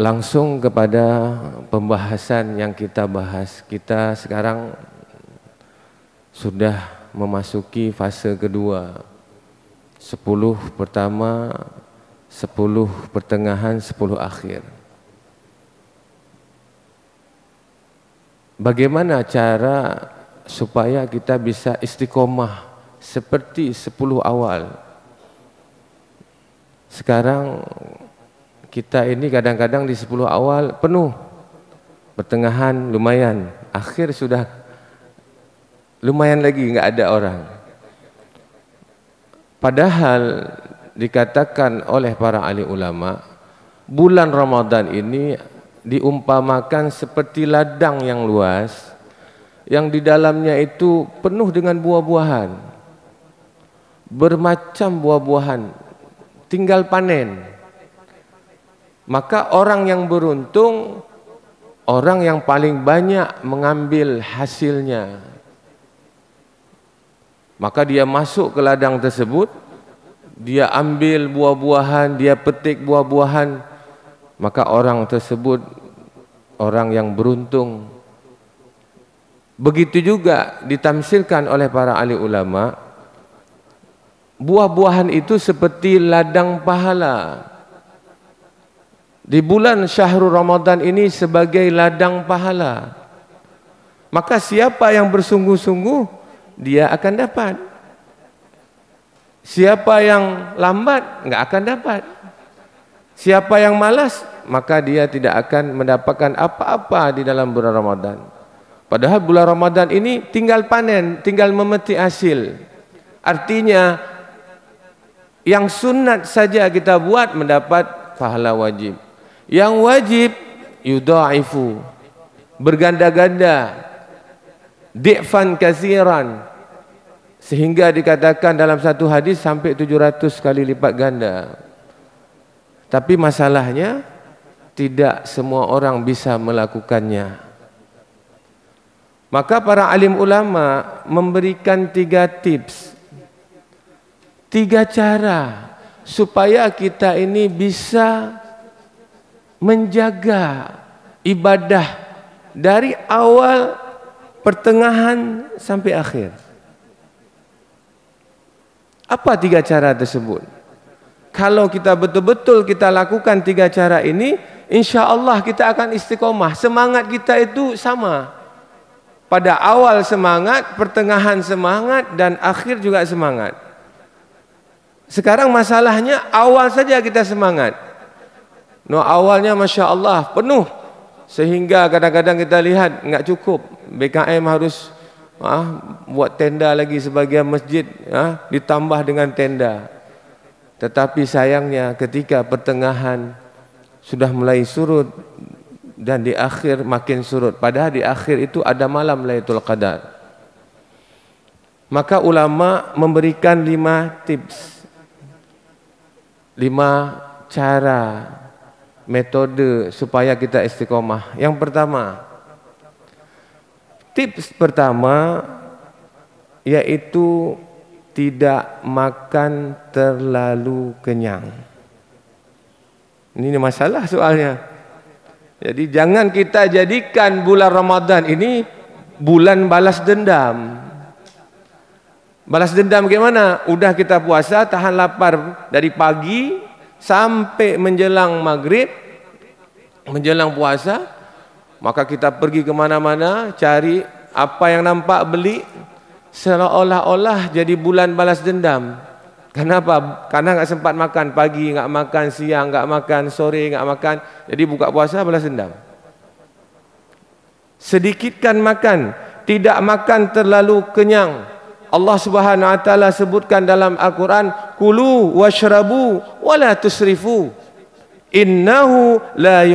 Langsung kepada pembahasan yang kita bahas. Kita sekarang sudah memasuki fase kedua. 10 pertama, 10 pertengahan, 10 akhir. Bagaimana cara supaya kita bisa istiqomah seperti 10 awal? Sekarang kita ini kadang-kadang di 10 awal penuh, pertengahan lumayan, akhir sudah lumayan lagi nggak ada orang. Padahal dikatakan oleh para ahli ulama, bulan Ramadan ini diumpamakan seperti ladang yang luas, yang di dalamnya itu penuh dengan buah-buahan, bermacam buah-buahan, tinggal panen. Maka orang yang beruntung, orang yang paling banyak mengambil hasilnya. Maka dia masuk ke ladang tersebut, dia ambil buah-buahan, dia petik buah-buahan, maka orang tersebut orang yang beruntung. Begitu juga ditamsilkan oleh para ahli ulama, buah-buahan itu seperti ladang pahala. Di bulan Syahrul Ramadan ini sebagai ladang pahala. Maka siapa yang bersungguh-sungguh, dia akan dapat. Siapa yang lambat, enggak akan dapat. Siapa yang malas, maka dia tidak akan mendapatkan apa-apa di dalam bulan Ramadan. Padahal bulan Ramadan ini tinggal panen, tinggal memetik hasil. Artinya, yang sunat saja kita buat mendapat pahala wajib. Yang wajib yudha'ifu, berganda-ganda, di'fan katsiran, sehingga dikatakan dalam satu hadis sampai 700 kali lipat ganda. Tapi masalahnya tidak semua orang bisa melakukannya. Maka para alim ulama memberikan 3 tips, 3 cara supaya kita ini bisa menjaga ibadah dari awal, pertengahan sampai akhir. Apa 3 cara tersebut? Kalau kita betul-betul kita lakukan 3 cara ini, insya Allah kita akan istiqomah. Semangat kita itu sama. Pada awal semangat, pertengahan semangat, dan akhir juga semangat. Sekarang masalahnya awal saja kita semangat. No, awalnya Masya Allah penuh, sehingga kadang-kadang kita lihat nggak cukup. BKM harus buat tenda lagi sebagian masjid, ditambah dengan tenda. Tetapi sayangnya ketika pertengahan sudah mulai surut dan di akhir makin surut. Padahal di akhir itu ada malam Lailatul Qadar. Maka ulama memberikan 5 tips, 5 cara, metode supaya kita istiqomah. Yang pertama, tips pertama yaitu tidak makan terlalu kenyang. Ini masalah soalnya. Jadi jangan kita jadikan bulan Ramadan ini bulan balas dendam. Balas dendam gimana? Udah kita puasa, tahan lapar dari pagi sampai menjelang maghrib, menjelang puasa, maka kita pergi kemana-mana cari apa yang nampak beli, seolah-olah jadi bulan balas dendam. Kenapa? Karena nggak sempat makan, pagi nggak makan, siang nggak makan, sore nggak makan, jadi buka puasa balas dendam. Sedikitkan makan, tidak makan terlalu kenyang. Allah Subhanahu wa taala sebutkan dalam Al-Qur'an, kulu washrabu wala tusrifu innahu la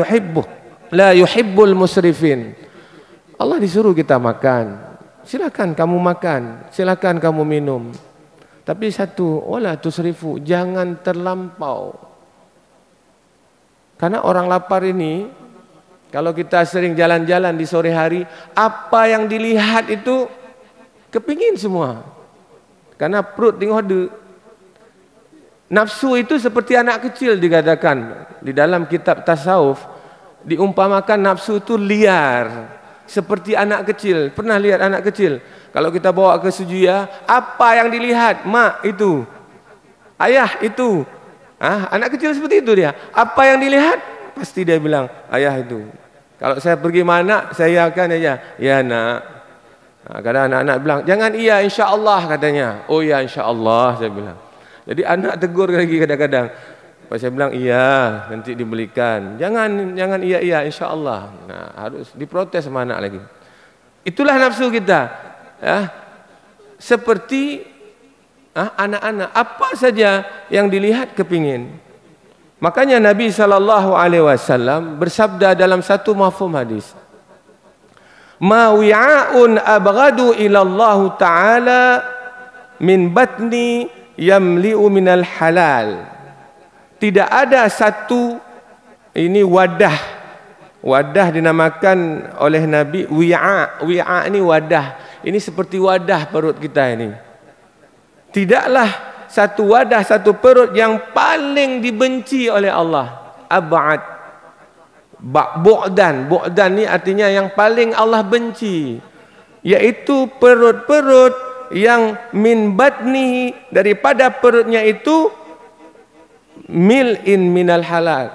yuhibbul musrifin. Allah disuruh kita makan. Silakan kamu makan, silakan kamu minum. Tapi satu, wala tusrifu, jangan terlampau. Karena orang lapar ini, kalau kita sering jalan-jalan di sore hari, apa yang dilihat itu kepingin semua. Karena perut tinggal. Nafsu itu seperti anak kecil dikatakan di dalam kitab tasawuf. diumpamakan nafsu itu liar. Seperti anak kecil. Pernah lihat anak kecil? Kalau kita bawa ke sujuya, apa yang dilihat? Mak itu. Ayah itu. Anak kecil seperti itu dia. Apa yang dilihat? Pasti dia bilang, ayah itu. Kalau saya pergi mana, saya akan aja, ya nak. Kadang anak-anak bilang, jangan iya insya-Allah katanya. Oh ya insya-Allah saya bilang. Jadi anak tegur lagi kadang-kadang. Saya bilang iya, nanti dibelikan. Jangan iya insya-Allah. Nah, harus diprotes sama anak lagi. Itulah nafsu kita. Ya. Seperti anak-anak, apa saja yang dilihat kepingin. Makanya Nabi SAW bersabda dalam satu mafhum hadis, ma wi'a'un abghadu ila Allah Ta'ala min batni yamli'u minal halal. Tidak ada satu ini wadah dinamakan oleh Nabi wi'a ini wadah. Ini seperti wadah perut kita ini. Tidaklah satu wadah, satu perut yang paling dibenci oleh Allah. Ab'ad. Bu'dan ni artinya yang paling Allah benci. Yaitu perut-perut yang min batnihi, daripada perutnya itu mil'in minal halal.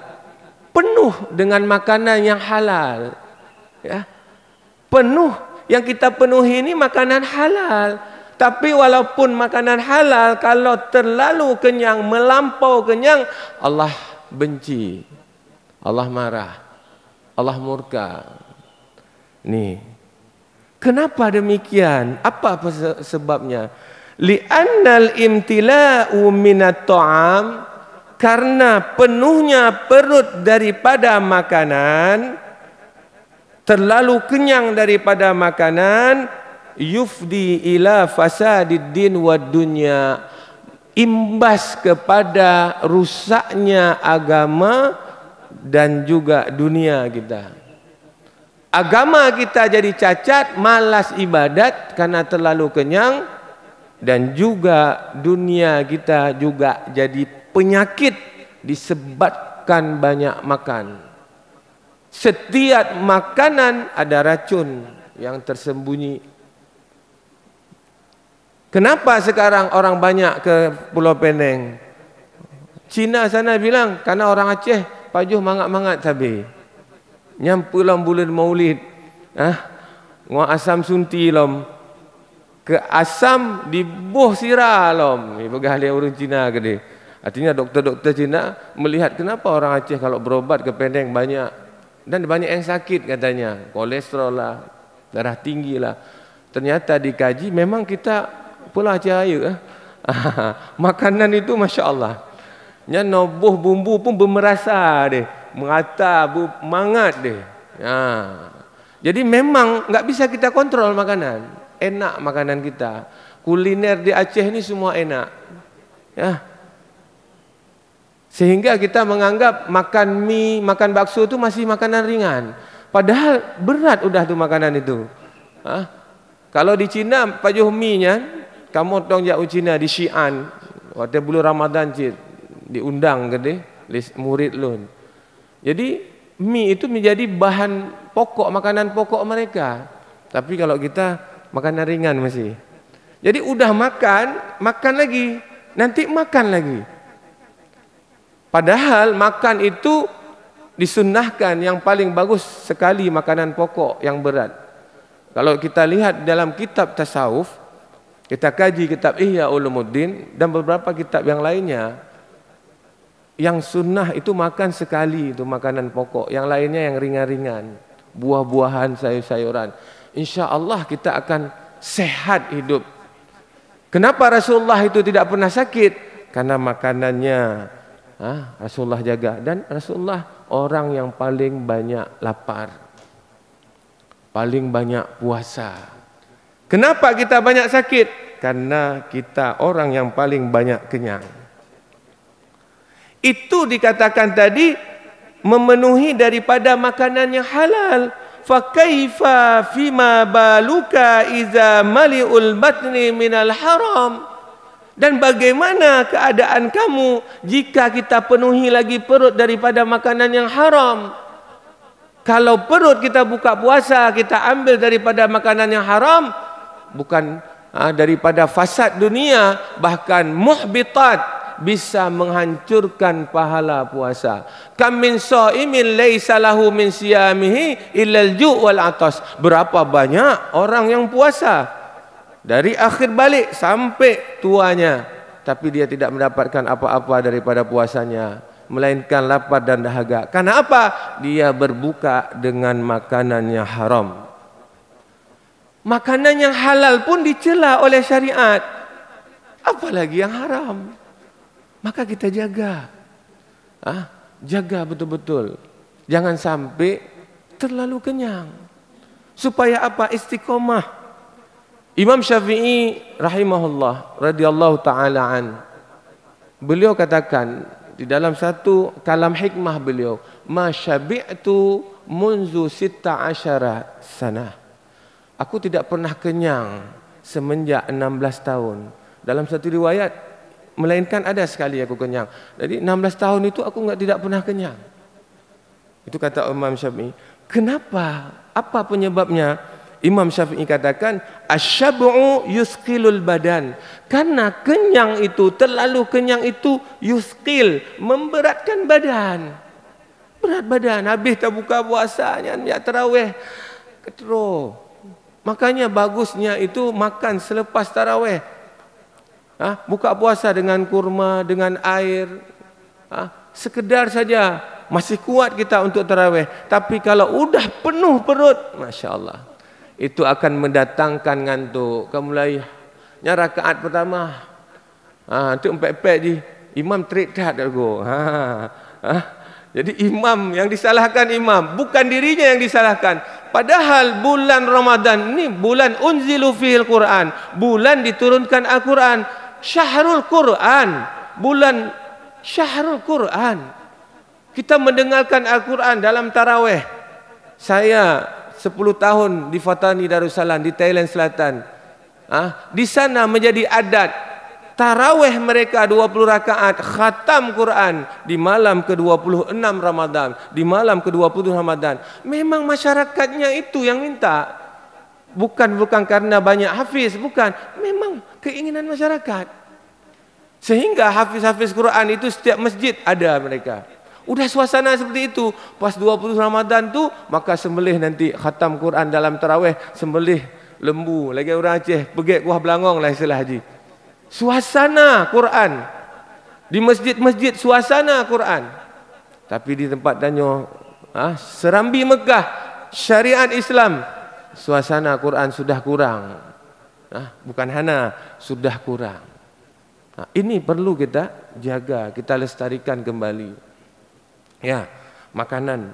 Penuh dengan makanan yang halal. Ya. Penuh. Yang kita penuhi ini makanan halal. Tapi walaupun makanan halal, kalau terlalu kenyang, melampau kenyang, Allah benci. Allah marah. Allah murka. Nih. Kenapa demikian? Apa sebabnya? Li'annal imtila'u minat ta'am, karena penuhnya perut daripada makanan, terlalu kenyang daripada makanan, yufdi ila fasadid din wad dunya, imbas kepada rusaknya agama dan juga dunia kita. Agama kita jadi cacat, malas ibadat karena terlalu kenyang, dan juga dunia kita juga jadi penyakit disebabkan banyak makan. Setiap makanan ada racun yang tersembunyi. Kenapa sekarang orang banyak ke Pulau Penang? Cina sana bilang, karena orang Aceh pajuh mangat-mangat sabi. Nyampu lam bulan Maulid. Ngua asam sunti lom. Ke asam dibuh sirah lom. Ini begah lihat orang Cina ke dia. Artinya doktor-doktor Cina melihat kenapa orang Aceh kalau berobat ke Penang banyak. Dan banyak yang sakit katanya. Kolesterol lah, darah tinggi lah. Ternyata dikaji memang kita Pulau Aceh Raya. Makanan itu Masya Allah. Nya nobuh bumbu pun bermerasa deh. Merata, mangat deh. Jadi memang nggak bisa kita kontrol makanan. Enak makanan kita. Kuliner di Aceh ini semua enak. Ya. Sehingga kita menganggap makan mie, makan bakso itu masih makanan ringan. Padahal berat udah tuh makanan itu. Kalau di Cina pajuh mie-nya, kamu tong jauh Cina di Xi'an, waktu bulan Ramadan diundang ke deh, murid lun. Jadi mie itu menjadi bahan pokok, makanan pokok mereka. Tapi kalau kita makanan ringan masih. Jadi udah makan lagi, nanti makan lagi. Padahal makan itu disunnahkan, yang paling bagus sekali makanan pokok yang berat. Kalau kita lihat dalam kitab tasawuf, kita kaji kitab Ihya Ulumuddin dan beberapa kitab yang lainnya, yang sunnah itu makan sekali, itu makanan pokok. Yang lainnya yang ringan-ringan, buah-buahan, sayur-sayuran. Insya Allah kita akan sehat hidup. Kenapa Rasulullah itu tidak pernah sakit? Karena makanannya Rasulullah jaga. Dan Rasulullah orang yang paling banyak lapar, paling banyak puasa. Kenapa kita banyak sakit? Karena kita orang yang paling banyak kenyang. Itu dikatakan tadi memenuhi daripada makanan yang halal. Fa kaifa fima baluka iza mali'ul batni minal haram. Dan bagaimana keadaan kamu jika kita penuhi lagi perut daripada makanan yang haram? Kalau perut kita buka puasa, kita ambil daripada makanan yang haram, bukan daripada fasad dunia, bahkan muhbitat, bisa menghancurkan pahala puasa. Kam min shaimin laisa lahu min siyamihi illal ju' wal atas. Berapa banyak orang yang puasa dari akhir balik sampai tuanya, tapi dia tidak mendapatkan apa-apa daripada puasanya, melainkan lapar dan dahaga. Karena apa? Dia berbuka dengan makanan yang haram. Makanan yang halal pun dicela oleh syariat, apalagi yang haram. Maka kita jaga, jaga betul-betul, jangan sampai terlalu kenyang. Supaya apa? Istiqomah. Imam Syafi'i rahimahullah radhiyallahu taala an, beliau katakan di dalam satu kalam hikmah beliau, ma syabi'tu munzu 16 sanah. Aku tidak pernah kenyang semenjak 16 tahun. Dalam satu riwayat, melainkan ada sekali aku kenyang. Jadi 16 tahun itu aku tidak pernah kenyang. Itu kata Imam Syafi'i. Kenapa? Apa penyebabnya? Imam Syafi'i katakan, asyab'u yusqilul badan. Karena kenyang itu, terlalu kenyang itu yusqil, memberatkan badan. Berat badan. Habis tak buka puasanya, ya tarawih, ketero. Makanya bagusnya itu makan selepas tarawih. Buka puasa dengan kurma, dengan air, sekedar saja, masih kuat kita untuk tarawih. Tapi kalau udah penuh perut, Masya Allah, itu akan mendatangkan ngantuk. Kamu mulai rakaat pertama, tu empek-empek je, imam terik tak go. Jadi imam yang disalahkan imam, bukan dirinya yang disalahkan. Padahal bulan Ramadan ini bulan unzilu fil Quran, bulan diturunkan Al-Quran. Syahrul Quran, bulan Syahrul Quran. Kita mendengarkan Al-Quran dalam tarawih. Saya 10 tahun di Fatani Darussalam di Thailand Selatan. Di sana menjadi adat tarawih mereka 20 rakaat khatam Quran di malam ke-26 Ramadan, di malam ke-20 Ramadan. Memang masyarakatnya itu yang minta. Bukan karena banyak hafiz, bukan. Memang keinginan masyarakat. Sehingga hafiz-hafiz Quran itu setiap masjid ada mereka. Udah suasana seperti itu. Pas 20 Ramadan tu, maka sembelih nanti khatam Quran dalam tarawih, sembelih lembu. Lagi orang Aceh, pegek kuah belangong lah istilah haji. Suasana Quran. Di masjid-masjid suasana Quran. Tapi di tempat tanya, Serambi Mekah, syariat Islam, suasana Quran sudah kurang. Bukan hana, sudah kurang. Ini perlu kita jaga, kita lestarikan kembali. Ya, makanan.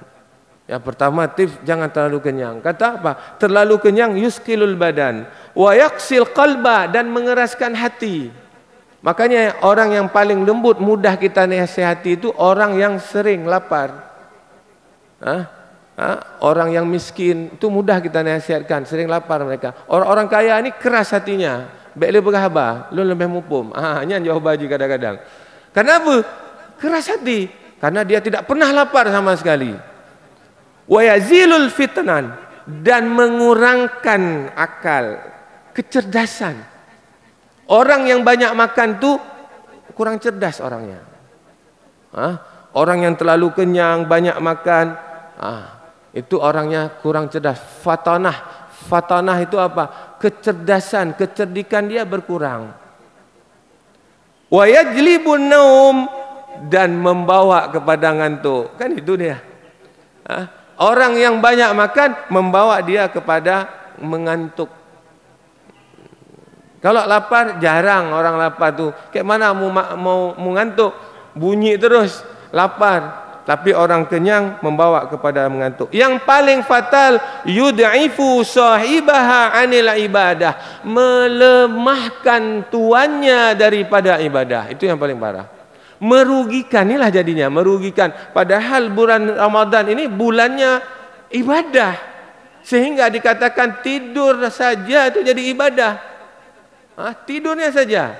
Yang pertama tips, jangan terlalu kenyang. Kata apa? Terlalu kenyang yuskilul badan wa yaksil qalba, dan mengeraskan hati. Makanya orang yang paling lembut, mudah kita nasihati itu orang yang sering lapar. Orang yang miskin itu mudah kita nasihatkan, sering lapar mereka. Orang-orang kaya ini keras hatinya, baik le berhabar, lu lebih mupum. Hanya jauh baju kadang-kadang. Kenapa? Keras hati, karena dia tidak pernah lapar sama sekali. Wa yazilul fitnan, dan mengurangkan akal, kecerdasan. Orang yang banyak makan tu kurang cerdas orangnya. Orang yang terlalu kenyang, banyak makan, itu orangnya kurang cerdas. Fatanah itu apa? Kecerdasan, kecerdikan dia berkurang. Wa yajlibun naum, dan membawa kepada ngantuk. Kan itu dia. Orang yang banyak makan membawa dia kepada mengantuk. Kalau lapar, jarang orang lapar tu. Kayak mana mau mengantuk? Bunyi terus, lapar. Tapi orang kenyang membawa kepada mengantuk. Yang paling fatal, yud'ifu sahibaha 'anil ibadah, melemahkan tuannya daripada ibadah. Itu yang paling parah. Merugikan, inilah jadinya merugikan. Padahal bulan Ramadan ini bulannya ibadah. Sehingga dikatakan tidur saja itu jadi ibadah. Tidurnya saja.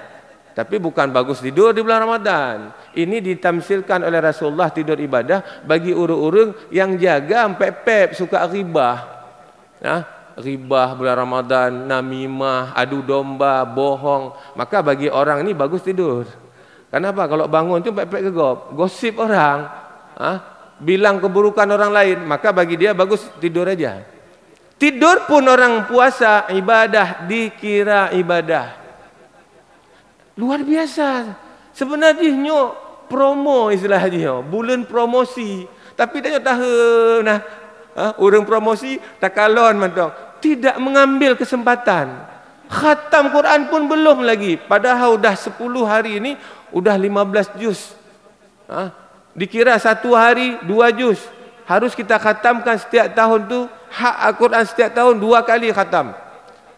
Tapi bukan bagus tidur di bulan Ramadan. Ini ditamsilkan oleh Rasulullah tidur ibadah bagi orang-orang yang jaga sampai pep suka ribah. Ribah bulan Ramadan, namimah, adu domba, bohong. Maka bagi orang ini bagus tidur. Kenapa? Kalau bangun tu pep-pep gegop, gosip orang, bilang keburukan orang lain, maka bagi dia bagus tidur aja. Tidur pun orang puasa ibadah dikira ibadah. Luar biasa. Sebenarnya promo istilahnya, bulan promosi. Tapi dia tahu nah, orang promosi tak kalon mantong. Tidak mengambil kesempatan. Khatam Quran pun belum lagi. Padahal dah 10 hari ini udah 15 juz. Dikira 1 hari 2 juz. Harus kita khatamkan setiap tahun tu. Hak Al-Quran setiap tahun 2 kali khatam.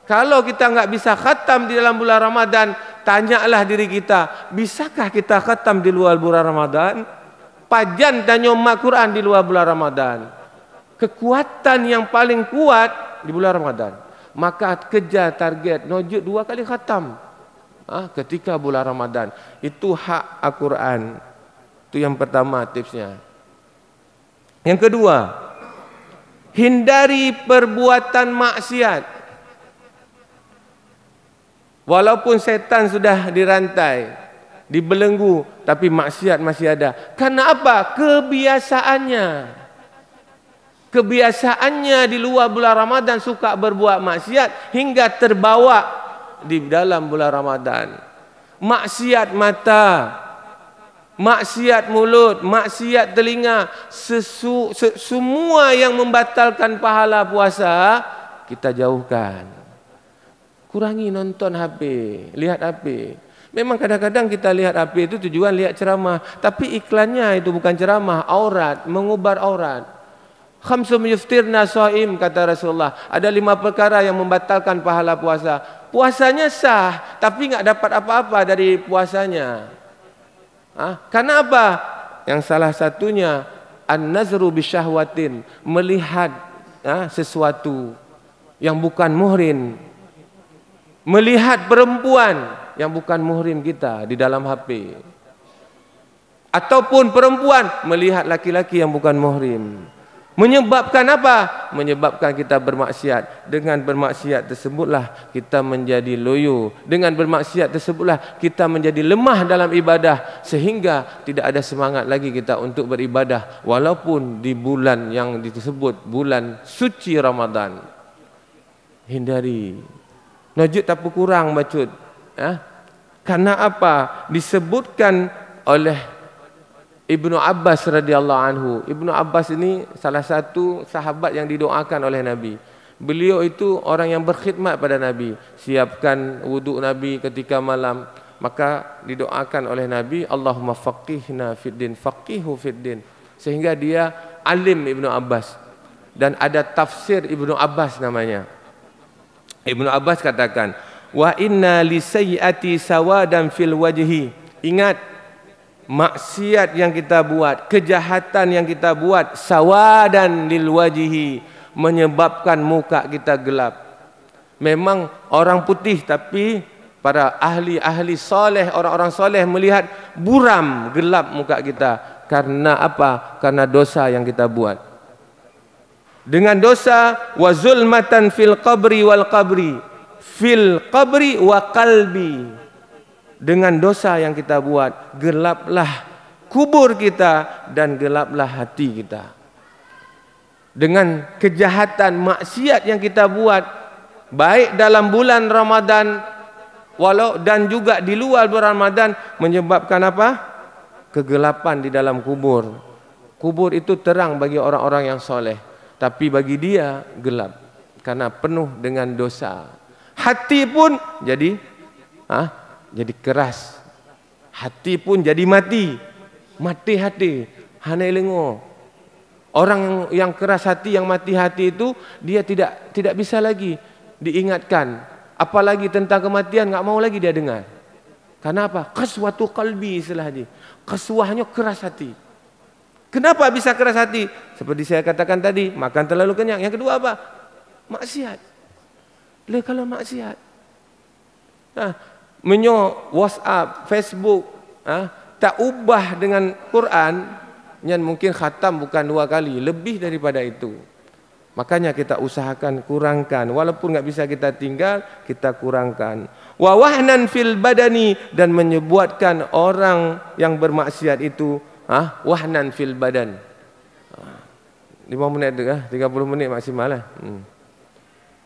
Kalau kita enggak bisa khatam di dalam bulan Ramadan, tanyalah diri kita, bisakah kita khatam di luar bulan Ramadan? Pajan tanya mak Quran di luar bulan Ramadan. Kekuatan yang paling kuat di bulan Ramadan. Maka kejar target, nojut 2 kali khatam. Ketika bulan Ramadan. Itu hak Al-Quran. Itu yang pertama tipsnya. Yang kedua, hindari perbuatan maksiat. Walaupun setan sudah dirantai, dibelenggu, tapi maksiat masih ada. Karena apa? Kebiasaannya. Kebiasaannya di luar bulan Ramadan suka berbuat maksiat hingga terbawa di dalam bulan Ramadan. Maksiat mata, maksiat mulut, maksiat telinga, semua yang membatalkan pahala puasa kita jauhkan. Kurangi nonton HP, lihat HP. Memang kadang-kadang kita lihat HP itu tujuan lihat ceramah, tapi iklannya itu bukan ceramah, aurat, mengubar aurat. Khamsum yuftirna shaim, kata Rasulullah. Ada 5 perkara yang membatalkan pahala puasa. Puasanya sah, tapi enggak dapat apa-apa dari puasanya. Karena apa? Yang salah satunya an-nazru bisyahwatin, melihat sesuatu yang bukan muhrim. Melihat perempuan yang bukan muhrim kita di dalam HP. Ataupun perempuan melihat laki-laki yang bukan muhrim. Menyebabkan apa? Menyebabkan kita bermaksiat. Dengan bermaksiat tersebutlah kita menjadi loyo. Dengan bermaksiat tersebutlah kita menjadi lemah dalam ibadah. Sehingga tidak ada semangat lagi kita untuk beribadah. Walaupun di bulan yang disebut bulan suci Ramadan. Hindari. Najud tak kurang bacut. Karena apa? Disebutkan oleh Ibnu Abbas radhiyallahu anhu. Ibnu Abbas ini salah satu sahabat yang didoakan oleh Nabi. Beliau itu orang yang berkhidmat pada Nabi. Siapkan wuduk Nabi ketika malam. Maka didoakan oleh Nabi, Allahumma faqihna fiddin, faqihu fiddin. Sehingga dia alim Ibnu Abbas. Dan ada tafsir Ibnu Abbas namanya. Ibnu Abbas katakan, wa inna li sayyiati sawadan fil wajhi. Ingat, maksiat yang kita buat, kejahatan yang kita buat, sawadan lil wajhi, menyebabkan muka kita gelap. Memang orang putih, tapi para ahli-ahli soleh, orang-orang soleh melihat buram, gelap muka kita. Karena apa? Karena dosa yang kita buat. Dengan dosa, wa zulmatan fil qabri wal qabri, fil qabri wa qalbi. Dengan dosa yang kita buat, gelaplah kubur kita dan gelaplah hati kita. Dengan kejahatan maksiat yang kita buat, baik dalam bulan Ramadan walau dan juga di luar bulan Ramadan, menyebabkan apa? Kegelapan di dalam kubur. Kubur itu terang bagi orang-orang yang soleh. Tapi bagi dia gelap karena penuh dengan dosa. Hati pun jadi keras. Hati pun jadi mati. Mati hati. Hanai lengo. Orang yang keras hati, yang mati hati itu dia tidak bisa lagi diingatkan. Apalagi tentang kematian enggak mau lagi dia dengar. Karena apa? Qaswatu qalbi istilahnya. Qaswahnya keras hati. Kenapa bisa keras hati? Seperti saya katakan tadi, makan terlalu kenyang. Yang kedua apa? Maksiat. Kalau maksiat. menyo WhatsApp, Facebook, tak ubah dengan Quran, yang mungkin khatam bukan 2 kali, lebih daripada itu. Makanya kita usahakan kurangkan, walaupun nggak bisa kita tinggal, kita kurangkan. Wa wahnan fil badani, dan menyebutkan orang yang bermaksiat itu wahnan fil badan. 5 menit tu 30 menit maksimal lah.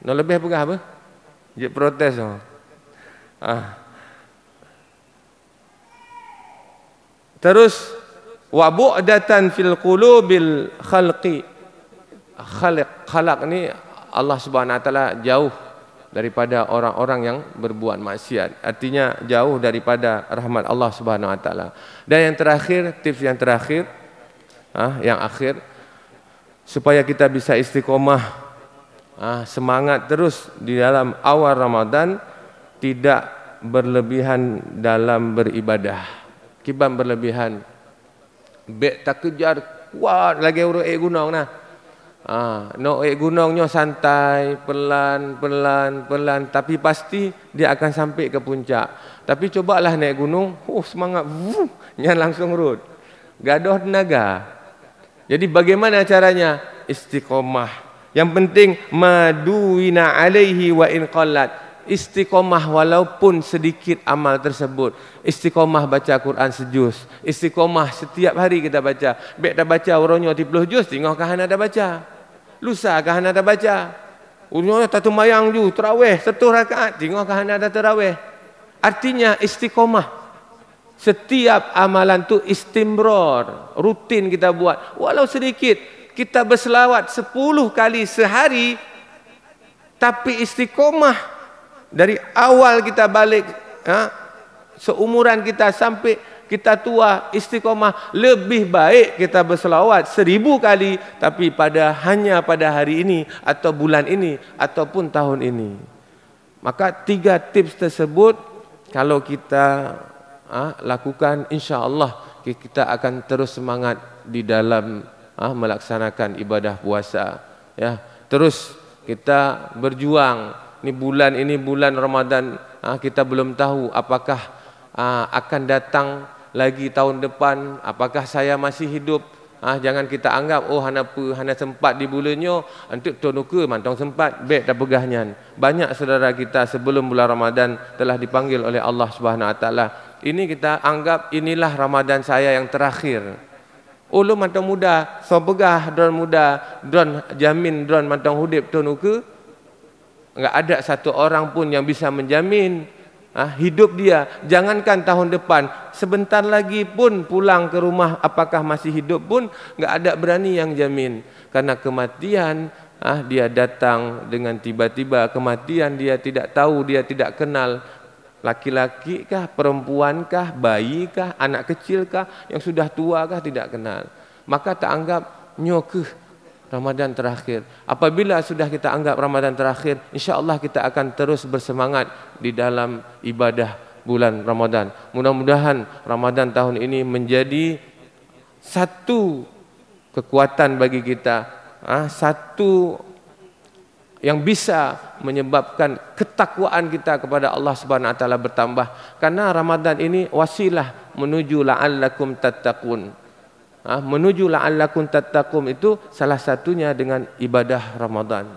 Nak lebih apa? Dia protes. Terus wa bu'datan fil qulubil khalqi. Khalaq ni Allah Subhanahu wa taala jauh daripada orang-orang yang berbuat maksiat. Artinya jauh daripada rahmat Allah Subhanahu wa taala. Dan yang terakhir, tips yang terakhir, yang akhir, supaya kita bisa istiqomah, semangat terus di dalam awal Ramadan, tidak berlebihan dalam beribadah. Kibam berlebihan, bek tak kejar kuat lagi urut gunung nah. No gunungnya santai, pelan, tapi pasti dia akan sampai ke puncak. Tapi cobalah naik gunung, semangat, nyan langsung urut, gaduh tenaga. Jadi bagaimana caranya? Istiqomah. Yang penting maduina alaihi wa in qallat. Istiqomah walaupun sedikit amal tersebut. Istiqomah baca Quran sejuz. Istiqomah setiap hari kita baca. Baik dah baca orangnya 30 juz, tengok kah anda dah baca. Lusa kah anda dah baca. Orangnya tak mayang ju, tarawih 1 rakaat, tengok kah anda dah tarawih. Artinya istiqomah. Setiap amalan tu istimrar, rutin kita buat. Walau sedikit, kita berselawat 10 kali sehari, tapi istiqomah dari awal kita balik, seumuran kita sampai kita tua, istiqomah. Lebih baik kita berselawat 1000 kali, tapi hanya pada hari ini, atau bulan ini, ataupun tahun ini. Maka 3 tips tersebut, kalau kita lakukan, insya-Allah kita akan terus semangat di dalam melaksanakan ibadah puasa. Ya, terus kita berjuang. Ini bulan Ramadan, kita belum tahu apakah akan datang lagi tahun depan, apakah saya masih hidup. Jangan kita anggap hana sempat di bulannya, untuk tonuka mantong sempat, baik dah pegahnya. Banyak saudara kita sebelum bulan Ramadan telah dipanggil oleh Allah Subhanahu wa taala. Ini kita anggap inilah Ramadan saya yang terakhir. Lu mantong muda, so pegah don muda, don jamin don mantong hudip tonuka. Enggak ada satu orang pun yang bisa menjamin hidup dia. Jangankan tahun depan, sebentar lagi pun pulang ke rumah, apakah masih hidup pun enggak ada berani yang jamin. Karena kematian dia datang dengan tiba-tiba. Kematian dia tidak tahu, dia tidak kenal. Laki-laki kah, perempuan kah, bayi kah, anak kecil kah, yang sudah tua kah, tidak kenal. Maka tak anggap nyokeh Ramadan terakhir. Apabila sudah kita anggap Ramadan terakhir, insya-Allah kita akan terus bersemangat di dalam ibadah bulan Ramadan. Mudah-mudahan Ramadan tahun ini menjadi satu kekuatan bagi kita, satu yang bisa menyebabkan ketakwaan kita kepada Allah Subhanahu wa taala bertambah. Karena Ramadan ini wasilah menuju la'allakum tattaqun. Menuju la'allakum tattaqun itu salah satunya dengan ibadah Ramadan.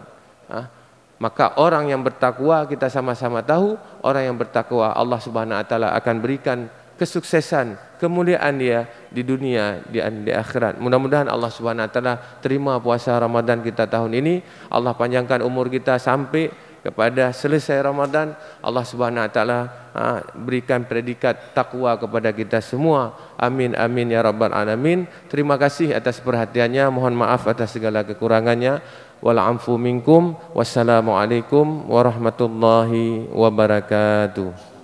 Maka orang yang bertakwa, kita sama-sama tahu, orang yang bertakwa Allah Subhanahu wa taala akan berikan kesuksesan, kemuliaan dia di dunia, di akhirat. Mudah-mudahan Allah Subhanahu wa taala terima puasa Ramadan kita tahun ini. Allah panjangkan umur kita sampai kepada selesai Ramadan. Allah Subhanahu wa taala berikan predikat takwa kepada kita semua. Amin amin ya rabbal alamin. Terima kasih atas perhatiannya. Mohon maaf atas segala kekurangannya. Wal afu minkum. Wassalamualaikum warahmatullahi wabarakatuh.